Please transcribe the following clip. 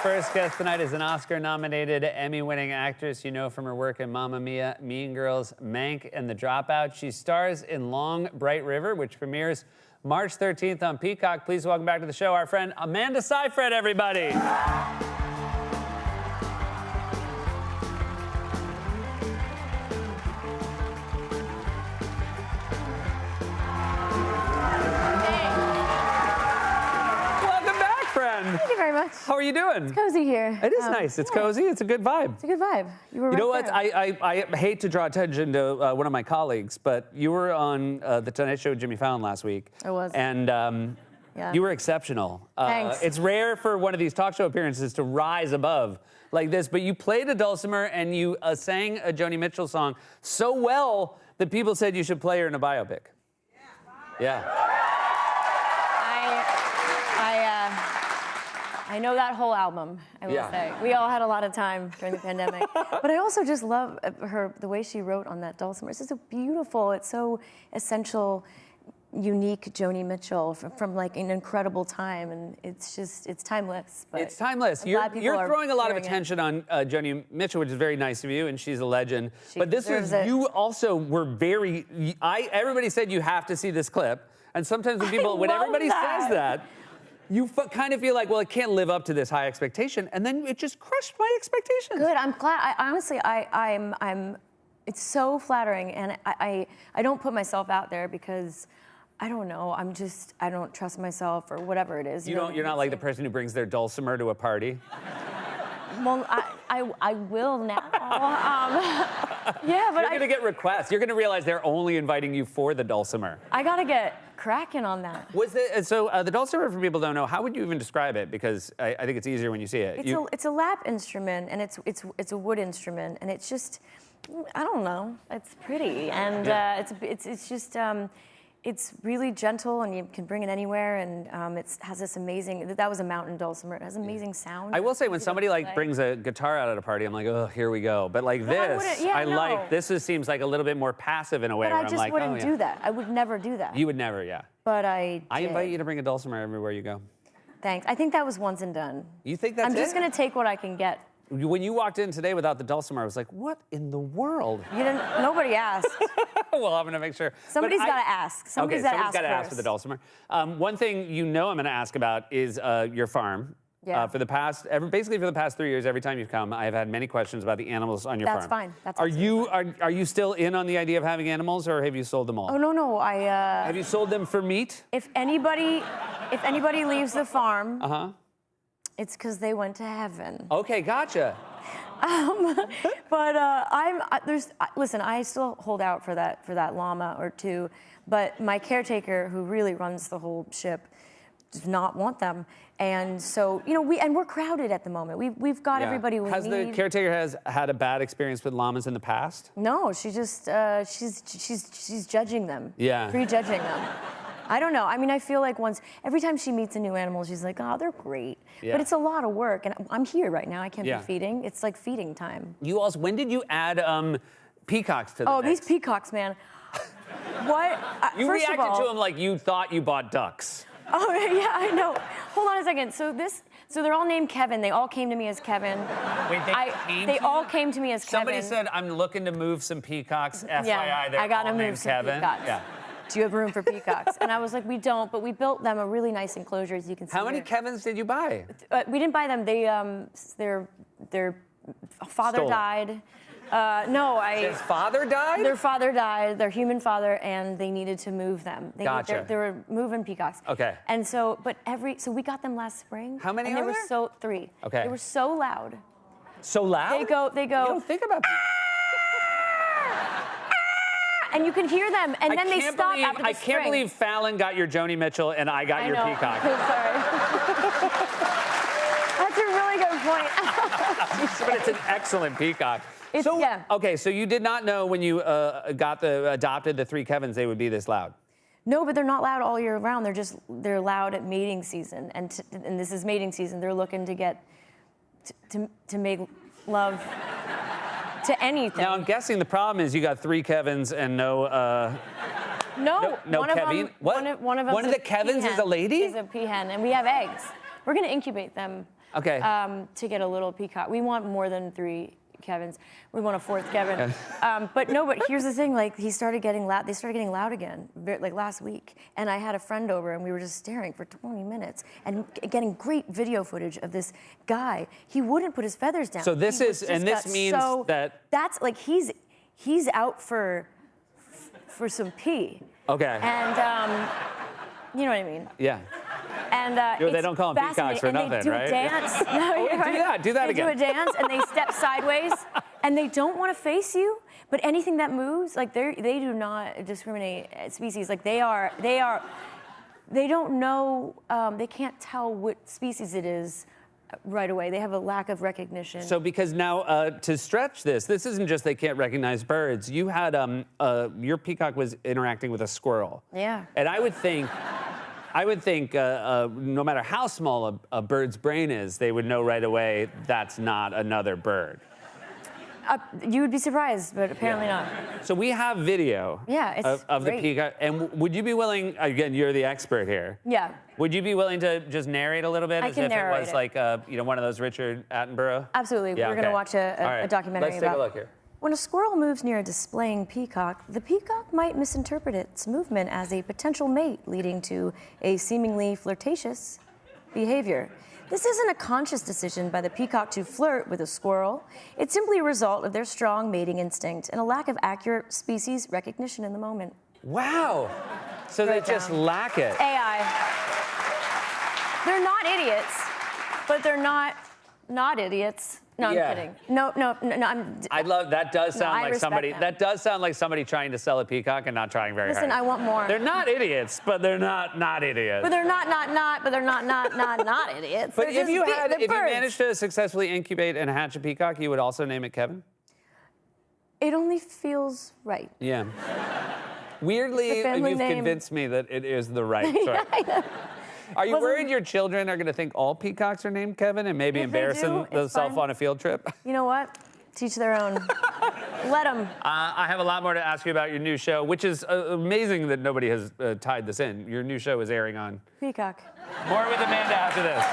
first guest tonight is an Oscar-nominated, Emmy-winning actress you know from her work in Mamma Mia, Mean Girls, Mank, and The Dropout. She stars in Long Bright River, which premieres March 13th on Peacock. Please welcome back to the show our friend Amanda Seyfried, everybody. Thank you very much. How are you doing? It's cozy here. It is nice. It's cozy. It's a good vibe. It's a good vibe. You were You know right what? there. I hate to draw attention to one of my colleagues, but you were on The Tonight Show with Jimmy Fallon last week. I was. And Yeah. you were exceptional. Thanks. It's rare for one of these talk show appearances to rise above like this, but you played a dulcimer and you sang a Joni Mitchell song so well that people said you should play her in a biopic. Yeah. I know that whole album, I will say. We all had a lot of time during the pandemic. But I also just love the way she wrote on that dulcimer. It's just so beautiful. It's so essential, unique Joni Mitchell from like an incredible time. And it's just, it's timeless. But it's timeless. You're throwing a lot of attention on Joni Mitchell, which is very nice of you, and she's a legend. But this was, you also were very, everybody said you have to see this clip. And sometimes when everybody says that, you kind of feel like, well, it can't live up to this high expectation, and then it just crushed my expectations. Good. I'm glad. Honestly, it's so flattering, and I don't put myself out there because I don't know. I don't trust myself or whatever it is. You're not like the person who brings their dulcimer to a party. Well, I will now. Yeah, but you're gonna get requests. You're gonna realize they're only inviting you for the dulcimer. I gotta get cracking on that. The dulcimer, for people who don't know, how would you even describe it? Because I think it's easier when you see it. It's a lap instrument, and it's a wood instrument, and it's just, I don't know. It's pretty, and it's just. It's really gentle, and you can bring it anywhere, and it has this amazing, that was a mountain dulcimer. It has amazing sound. I will say, when somebody brings a guitar out at a party, I'm like, oh, here we go. But like this seems like a little bit more passive in a way. But I just wouldn't do that. I would never do that. You would never, yeah. But I invite you to bring a dulcimer everywhere you go. Thanks. I think that was once and done. You think that's I'm just gonna take what I can get. When you walked in today without the dulcimer, I was like, what in the world? Nobody asked. Well, I'm gonna make sure. Somebody's gotta ask. Somebody's gotta ask for the dulcimer. One thing I'm gonna ask about is your farm. Yeah. Basically for the past 3 years, every time you've come, I've had many questions about the animals on your farm. That's fine. That's are you still in on the idea of having animals, or have you sold them all? Oh no. Have you sold them for meat? If anybody leaves the farm, it's because they went to heaven. Okay, gotcha. Listen, I still hold out for that llama or two, but my caretaker, who really runs the whole ship, does not want them, and so we're crowded at the moment. We've got everybody we need. Has the caretaker had a bad experience with llamas in the past? No, she just she's judging them. Yeah, prejudging them. I don't know. I mean, I feel like every time she meets a new animal, she's like, oh, they're great. Yeah. But it's a lot of work, and I'm here right now. I can't be feeding. It's like feeding time. When did you add peacocks to the mix? These peacocks, man. What? You reacted to them like you thought you bought ducks. Oh, yeah, I know. Hold on a second. So they're all named Kevin. They all came to me as Kevin. Wait, they all came to me as Kevin. Somebody said, I'm looking to move some peacocks. FYI, they're I gotta all move named some Kevin. Peacocks. Yeah. Do you have room for peacocks? And I was like, we don't, but we built them a really nice enclosure, as you can see. How many Kevins did you buy? We didn't buy them. Their father died. His father died? Their father died, their human father, and they needed to move them. Gotcha. They were moving peacocks. Okay. And so we got them last spring. How many and are they there? were three. Okay. They were so loud. So loud? They go. You don't think about people. And you can hear them, and then they stop after the I can't believe Fallon got your Joni Mitchell and I got your peacock. Sorry. That's a really good point. But it's an excellent peacock. Okay, so you did not know when you adopted the three Kevins they would be this loud? No, but they're not loud all year round. They're loud at mating season, and this is mating season. They're looking to get to make love to anything. Now I'm guessing the problem is you got three Kevins and no No Kevin. One of them. One of the Kevins is a lady? Is a peahen, and we have eggs. We're gonna incubate them. Okay. To get a little peacock. We want more than 3 Kevins. We want a 4th Kevin. But here's the thing, like, they started getting loud again, like last week. And I had a friend over and we were just staring for 20 minutes and getting great video footage of this guy. He wouldn't put his feathers down. So this means that... That's like, he's out for some pee. Okay. And, you know what I mean? Yeah. And they don't call them peacocks for nothing, and they do right? a dance. No, do that again. They do a dance and they step sideways, and they don't want to face you. But anything that moves, like they do not discriminate at species. Like they don't know. They can't tell what species it is right away. They have a lack of recognition. So because now, to stretch this isn't just they can't recognize birds. You had, your peacock was interacting with a squirrel. Yeah. And I would think, no matter how small a bird's brain is, they would know right away that's not another bird. You would be surprised, but apparently not. So we have video of the peacock. And would you be willing, again, you're the expert here. Yeah. Would you be willing to just narrate a little bit as if it was like, one of those Richard Attenborough? Absolutely. Yeah, We're going to watch a documentary about it. Let's take a look here. When a squirrel moves near a displaying peacock, the peacock might misinterpret its movement as a potential mate, leading to a seemingly flirtatious behavior. This isn't a conscious decision by the peacock to flirt with a squirrel. It's simply a result of their strong mating instinct and a lack of accurate species recognition in the moment. Wow. So they just lack it. AI. They're not idiots, but they're not idiots. No, I'm kidding. No. I love that. Does sound like somebody. That does sound like somebody trying to sell a peacock and not trying very hard. Listen, I want more. They're not idiots, but they're not idiots. But they're but they're not idiots. But if you managed to successfully incubate and hatch a peacock, you would also name it Kevin? It only feels right. Yeah. Weirdly, you've convinced me that it is the right choice. Yeah, are you worried your children are going to think all peacocks are named Kevin and maybe embarrass themselves on a field trip? You know what? Teach their own. Let them. I have a lot more to ask you about your new show, which is amazing that nobody has tied this in. Your new show is airing on Peacock. More with Amanda after this.